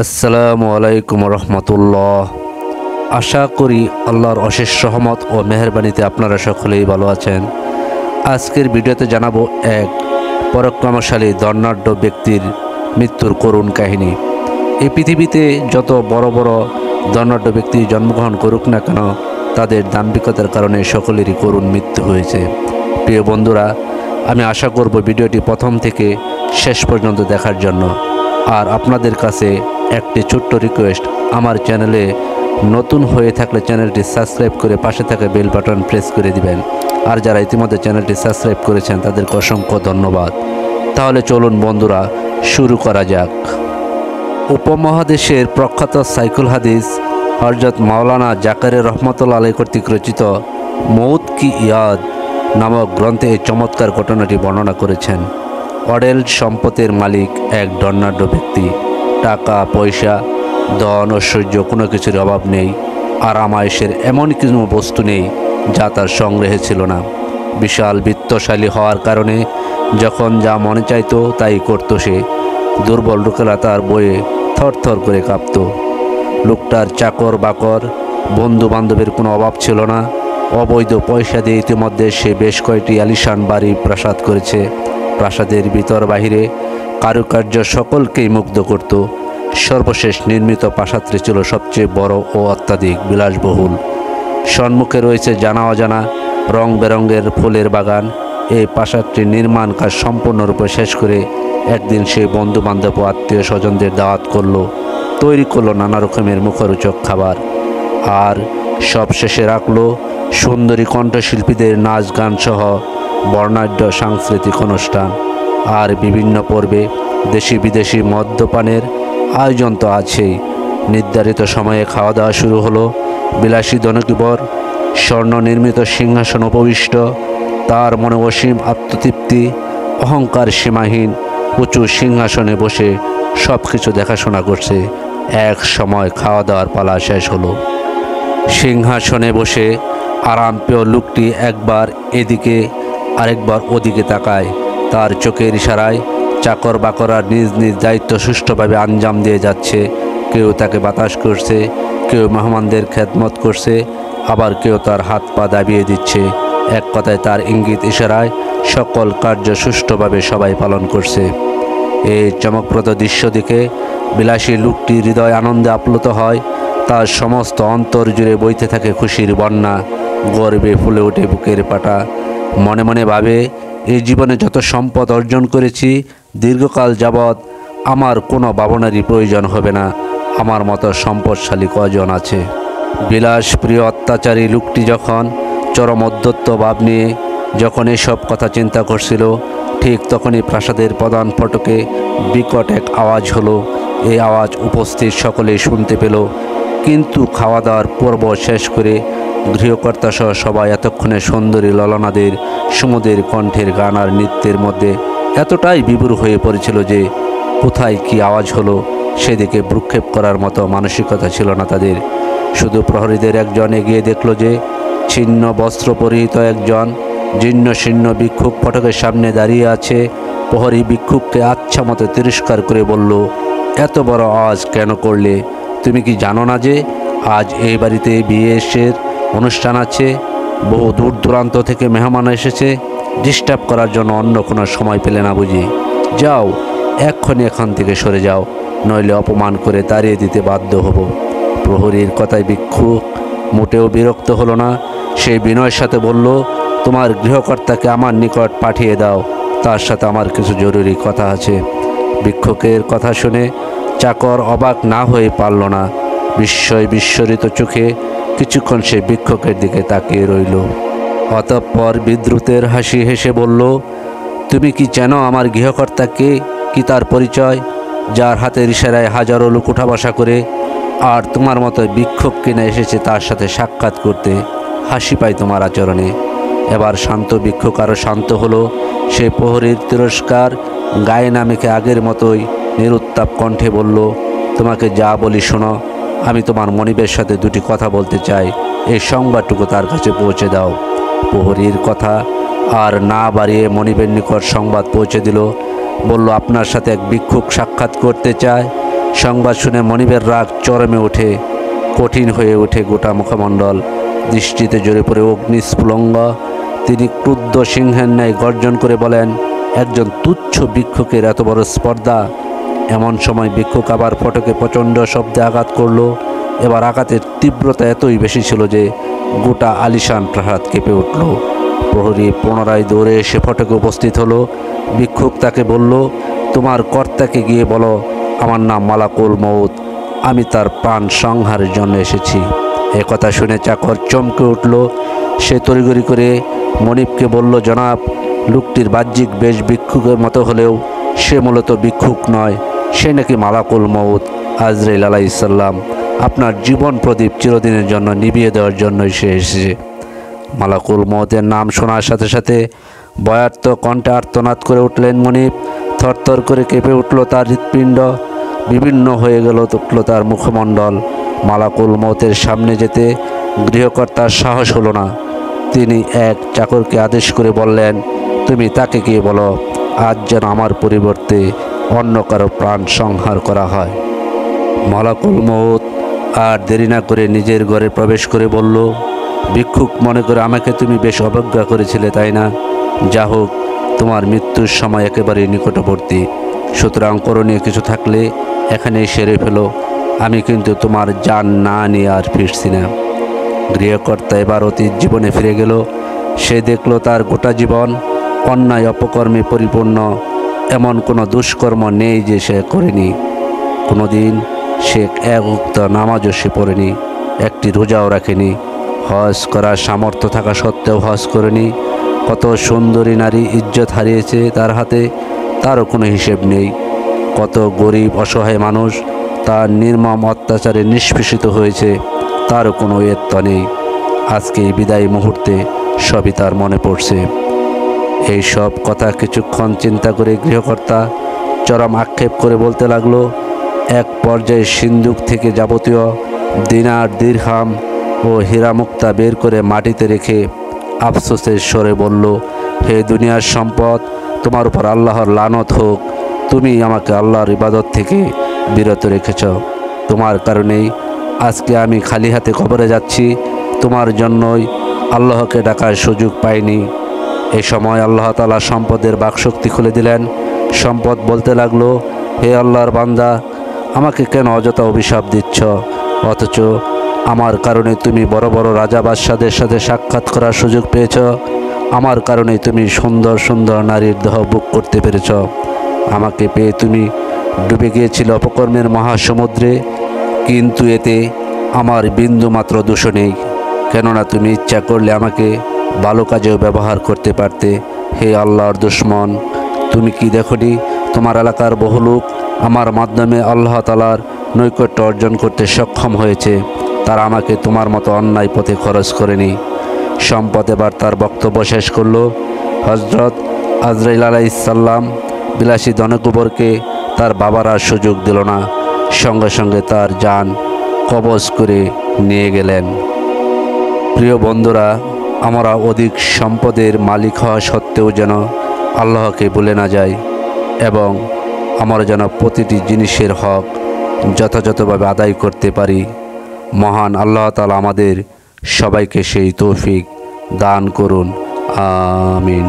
আসসালামু আলাইকুম রহমতুল্লাহ। আশা করি আল্লাহর অশেষ রহমত ও মেহেরবানিতে আপনারা সকলেই ভালো আছেন। আজকের ভিডিওতে জানাবো এক পরাক্রমশালী ধনাঢ্য ব্যক্তির মৃত্যুর করুণ কাহিনী। এই পৃথিবীতে যত বড় বড় ধনাঢ্য ব্যক্তি জন্মগ্রহণ করুক না কেন, তাদের দাম্ভিকতার কারণে সকলেরই করুণ মৃত্যু হয়েছে। প্রিয় বন্ধুরা, আমি আশা করব ভিডিওটি প্রথম থেকে শেষ পর্যন্ত দেখার জন্য। আর আপনাদের কাছে একটি ছোট্ট রিকোয়েস্ট, আমার চ্যানেলে নতুন হয়ে থাকলে চ্যানেলটি সাবস্ক্রাইব করে পাশে থাকা বেল বাটন প্রেস করে দিবেন। আর যারা ইতিমধ্যে চ্যানেলটি সাবস্ক্রাইব করেছেন তাদেরকে অসংখ্য ধন্যবাদ। তাহলে চলুন বন্ধুরা, শুরু করা যাক। উপমহাদেশের প্রখ্যাত সাইকুল হাদিস হযরত মাওলানা জাকারিয়া রহমতুল্লাহ আলাইহি কর্তৃক রচিত মৌত কি ইয়াদ নামক গ্রন্থে এই চমৎকার ঘটনাটি বর্ণনা করেছেন। অডেল সম্পদের মালিক এক ধনাঢ্য ব্যক্তি। টাকা পয়সা, ধন ঐশ্বর্য কোনো কিছুর অভাব নেই। আরাম আয়েশের এমন কোনো বস্তু নেই যা তার সংগ্রহে ছিল না। বিশাল বিত্তশালী হওয়ার কারণে যখন যা মনে চাইতো তাই করত সে। দুর্বল লোকেরা তার বয়ে থরথর করে কাঁপত। লোকটার চাকর বাকর, বন্ধু বান্ধবের কোনো অভাব ছিল না। অবৈধ পয়সা দিয়ে ইতিমধ্যে সে বেশ কয়েকটি আলিশান বাড়ি প্রাসাদ করেছে। প্রাসাদের ভিতর বাহিরে কারুকার্য সকলকেই মুগ্ধ করত। সর্বশেষ নির্মিত প্রাসাদটি ছিল সবচেয়ে বড় ও অত্যাধিক বিলাসবহুল। সম্মুখে রয়েছে জানা অজানা রং বেরঙের ফুলের বাগান। এই প্রাসাদটির নির্মাণ কাজ সম্পূর্ণরূপে শেষ করে একদিন সে বন্ধু বান্ধব ও আত্মীয় স্বজনদের দাওয়াত করলো, তৈরি করলো নানা রকমের মুখরোচক খাবার। আর সব শেষে রাখলো সুন্দরী কণ্ঠশিল্পীদের নাচ গান সহ বর্ণাঢ্য সাংস্কৃতিক অনুষ্ঠান। আর বিভিন্ন পর্বে দেশি বিদেশি মদ্যপানের আয়োজন তো আছেই। নির্ধারিত সময়ে খাওয়া দাওয়া শুরু হলো। বিলাসী ধনকুবর স্বর্ণ নির্মিত সিংহাসন উপবিষ্ট, তার মনে অসীম আত্মতৃপ্তি, অহংকার সীমাহীন। উঁচু সিংহাসনে বসে সব কিছু দেখাশোনা করছে। এক সময় খাওয়া দাওয়ার পালা শেষ হলো। সিংহাসনে বসে আরামপ্রিয় লোকটি একবার এদিকে আরেকবার ওদিকে তাকায়। তার চোখের ইশারায় চাকর বাকররা নিজ নিজ দায়িত্ব সুষ্ঠুভাবে আঞ্জাম দিয়ে যাচ্ছে। কেউ তাকে বাতাস করছে, কেউ মেহমানদের খেদমত করছে, আবার কেউ তার হাত পা দাবিয়ে দিচ্ছে। এক কথায় তার ইঙ্গিত ইশারায় সকল কার্য সুষ্ঠুভাবে সবাই পালন করছে। এই চমকপ্রদ দৃশ্য দেখে বিলাসী লোকটি হৃদয় আনন্দে আপ্লুত হয়। তার সমস্ত অন্তর জুড়ে বইতে থাকে খুশির বন্যা। গর্বে ফুলে ওঠে বুকের পাটা। মনে মনে ভাবে, এই জীবনে যত সম্পদ অর্জন করেছি, দীর্ঘকাল যাবৎ আমার কোনো ভাবনারই প্রয়োজন হবে না। আমার মতো সম্পদশালী কজন আছে। বিলাসপ্রিয় অত্যাচারী লোকটি যখন চরম অধ্যত্ত ভাব নিয়ে যখন এসব কথা চিন্তা করছিল, ঠিক তখনই প্রাসাদের প্রধান ফটকে বিকট এক আওয়াজ হলো। এই আওয়াজ উপস্থিত সকলেই শুনতে পেল। কিন্তু খাওয়া দাওয়ার পর্ব শেষ করে গৃহকর্তা সহ সবাই এতক্ষণে সুন্দরী ললনাদের সুমধুর কণ্ঠের গান আর নৃত্যের মধ্যে এতটাই বিভোর হয়ে পড়েছিল যে কোথায় কি আওয়াজ হলো সেদিকে ভ্রুক্ষেপ করার মতো মানসিকতা ছিল না তাদের। শুধু প্রহরীদের একজন এগিয়ে দেখল যে ছিন্ন বস্ত্র পরিহিত একজন জীর্ণ শীর্ণ ভিক্ষুক ফটকের সামনে দাঁড়িয়ে আছে। প্রহরী ভিক্ষুককে আচ্ছা মতো তিরস্কার করে বলল, এত বড় আওয়াজ কেন করলে? তুমি কি জানো না যে আজ এই বাড়িতে বিয়ের অনুষ্ঠান আছে? বহু দূর দূরান্ত থেকে মেহমান এসেছে। ডিস্টার্ব করার জন্য অন্য কোনো সময় পেলে না বুঝি? যাও, এক্ষুনি এখান থেকে সরে যাও, নইলে অপমান করে তাড়িয়ে দিতে বাধ্য হব। প্রহরীর কথায় ভিক্ষুক মোটেও বিরক্ত হলো না। সে বিনয়ের সাথে বলল, তোমার গৃহকর্তাকে আমার নিকট পাঠিয়ে দাও, তার সাথে আমার কিছু জরুরি কথা আছে। ভিক্ষুকের কথা শুনে চাকর অবাক না হয়ে পারল না। বিস্ময় বিস্মরিত চোখে কিছুক্ষণ সে ভিক্ষুকের দিকে তাকিয়ে রইল। অতঃপর বিদ্রুতের হাসি হেসে বলল, তুমি কি চেনো আমার গৃহকর্তাকে? কি তার পরিচয়? যার হাতের ইশারায় হাজারো লোক উঠা বসা করে, আর তোমার মতো ভিক্ষুক কিনে এসেছে তার সাথে সাক্ষাৎ করতে। হাসি পাই তোমার আচরণে। এবার শান্ত ভিক্ষুক আরও শান্ত হলো। সে প্রহরীর তিরস্কার গায়ে না মেখে আগের মতোই নিরুত্তাপ কণ্ঠে বলল, তোমাকে যা বলি শোনো। আমি তোমার মনিবের সাথে দুটি কথা বলতে চাই। এই সংবাদটুকু তার কাছে পৌঁছে দাও। প্রহরীর কথা আর না বাড়িয়ে মনিবের নিকট সংবাদ পৌঁছে দিল। বলল, আপনার সাথে এক ভিক্ষুক সাক্ষাৎ করতে চায়। সংবাদ শুনে মনিবের রাগ চরমে ওঠে, কঠিন হয়ে ওঠে গোটা মুখমণ্ডল, দৃষ্টিতে জোরে পড়ে অগ্নিস্ফুলঙ্গ। তিনি ক্রুদ্ধ সিংহের ন্যায় গর্জন করে বলেন, একজন তুচ্ছ ভিক্ষুকের এত বড় স্পর্ধা! এমন সময় ভিক্ষুক আবার ফটকে প্রচণ্ড শব্দে আঘাত করল। এবার আঘাতের তীব্রতা এতই বেশি ছিল যে গোটা আলিশান প্রাসাদ কেঁপে উঠল। প্রহরী পুনরায় দৌড়ে এসে ফটকে উপস্থিত হলো। ভিক্ষুক তাকে বলল, তোমার কর্তাকে গিয়ে বলো আমার নাম মালাকুল মউত, আমি তার প্রাণ সংহারের জন্য এসেছি। এ কথা শুনে চাকর চমকে উঠল। সে তড়িঘড়ি করে মনিবকে বলল, জনাব, লোকটির বাহ্যিক বেশ ভিক্ষুকের মতো হলেও সে মূলত ভিক্ষুক নয়, সে নাকি মালাকুল মউত আজরাইল আলাইহিস সালাম। আপনার জীবন প্রদীপ চিরদিনের জন্য নিভিয়ে দেওয়ার জন্যই সে এসেছে। মালাকুল মউতের নাম শোনার সাথে সাথে বয়ার্ত কণ্ঠে আর্তনাদ করে উঠলেন মনিব। থরথর করে কেঁপে উঠল তার হৃৎপিণ্ড, বিভিন্ন হয়ে গেল উঠল তার মুখমণ্ডল। মালাকুল মউতের সামনে যেতে গৃহকর্তার সাহস হলো না। তিনি এক চাকরকে আদেশ করে বললেন, তুমি তাকে গিয়ে বলো আজ যেন আমার পরিবর্তে অন্য কারো প্রাণ সংহার করা হয়। মালাকুল মউত আর দেরি না করে নিজের ঘরে প্রবেশ করে বলল, ভিক্ষুক মনে করে আমাকে তুমি বেশ অবজ্ঞা করেছিলে, তাই না? যা হোক, তোমার মৃত্যুর সময় একেবারেই নিকটবর্তী, সুতরাং করণীয় কিছু থাকলে এখানেই সেরে ফেলো। আমি কিন্তু তোমার জান না নিয়ে আর ফিরছি না। গৃহকর্তা এবার অতীত জীবনে ফিরে গেল। সে দেখল তার গোটা জীবন অন্যায় অপকর্মে পরিপূর্ণ। এমন কোনো দুষ্কর্ম নেই যে সে করেনি। কোনো দিন সে এক উক্ত নামাজও সে পড়েনি, একটি রোজাও রাখেনি। হজ করার সামর্থ্য থাকা সত্ত্বেও হজ করেনি। কত সুন্দরী নারী ইজ্জত হারিয়েছে তার হাতে, তারও কোনো হিসেব নেই। কত গরিব অসহায় মানুষ তার নির্মম অত্যাচারে নিষ্পেষিত হয়েছে, তারও কোনো এত্ত নেই। আজকে এই বিদায়ী মুহূর্তে সবই তার মনে পড়ছে। এই সব কথা কিছুক্ষণ চিন্তা করে গৃহকর্তা চরম আক্ষেপ করে বলতে লাগলো। এক পর্যায়ে সিন্দুক থেকে যাবতীয় দিনার, দিরহাম ও হীরামুক্তা বের করে মাটিতে রেখে আফসোসের স্বরে বলল, হে দুনিয়ার সম্পদ, তোমার উপর আল্লাহর লানত হোক। তুমি আমাকে আল্লাহর ইবাদত থেকে বিরত রেখেছ। তোমার কারণেই আজকে আমি খালি হাতে কবরে যাচ্ছি। তোমার জন্যই আল্লাহকে ডাকার সুযোগ পাইনি। এই সময় আল্লাহ তাআলা সম্পদের বাকশক্তি খুলে দিলেন। সম্পদ বলতে লাগলো, হে আল্লাহর বান্দা, আমাকে কেন অযথা অভিশাপ দিচ্ছ? অথচ আমার কারণে তুমি বড় বড় রাজা বাদশাদের সাথে সাক্ষাৎ করার সুযোগ পেয়েছ। আমার কারণে তুমি সুন্দর সুন্দর নারীর দেহ বুক করতে পেরেছ। আমাকে পেয়ে তুমি ডুবে গিয়েছিল অপকর্মের মহাসমুদ্রে, কিন্তু এতে আমার বিন্দু মাত্র দোষ নেই, কেননা তুমি ইচ্ছা করলে আমাকে ভালো কাজেও ব্যবহার করতে পারতে। হে আল্লাহর দুশমন, তুমি কি দেখোনি তোমার এলাকার বহু লোক আমার মাধ্যমে আল্লাহ তাআলার নৈকট্য অর্জন করতে সক্ষম হয়েছে? তারা আমাকে তোমার মতো অন্যায় পথে খরচ করেনি। সম্পদ এবার তার বক্তব্য শেষ করল। হযরত আজরাইল আলাইহিস সালাম বিলাসী ধনকুবরকে তার বাবার আর সুযোগ দিল না, সঙ্গে সঙ্গে তার জান কবজ করে নিয়ে গেলেন। প্রিয় বন্ধুরা, আমরা অধিক সম্পদের মালিক হওয়া সত্ত্বেও যেন আল্লাহকে ভুলে না যাই এবং আমরা যেন প্রতিটি জিনিসের হক যথাযথভাবে আদায় করতে পারি। মহান আল্লাহ তাআলা আমাদের সবাইকে সেই তৌফিক দান করুন। আমিন।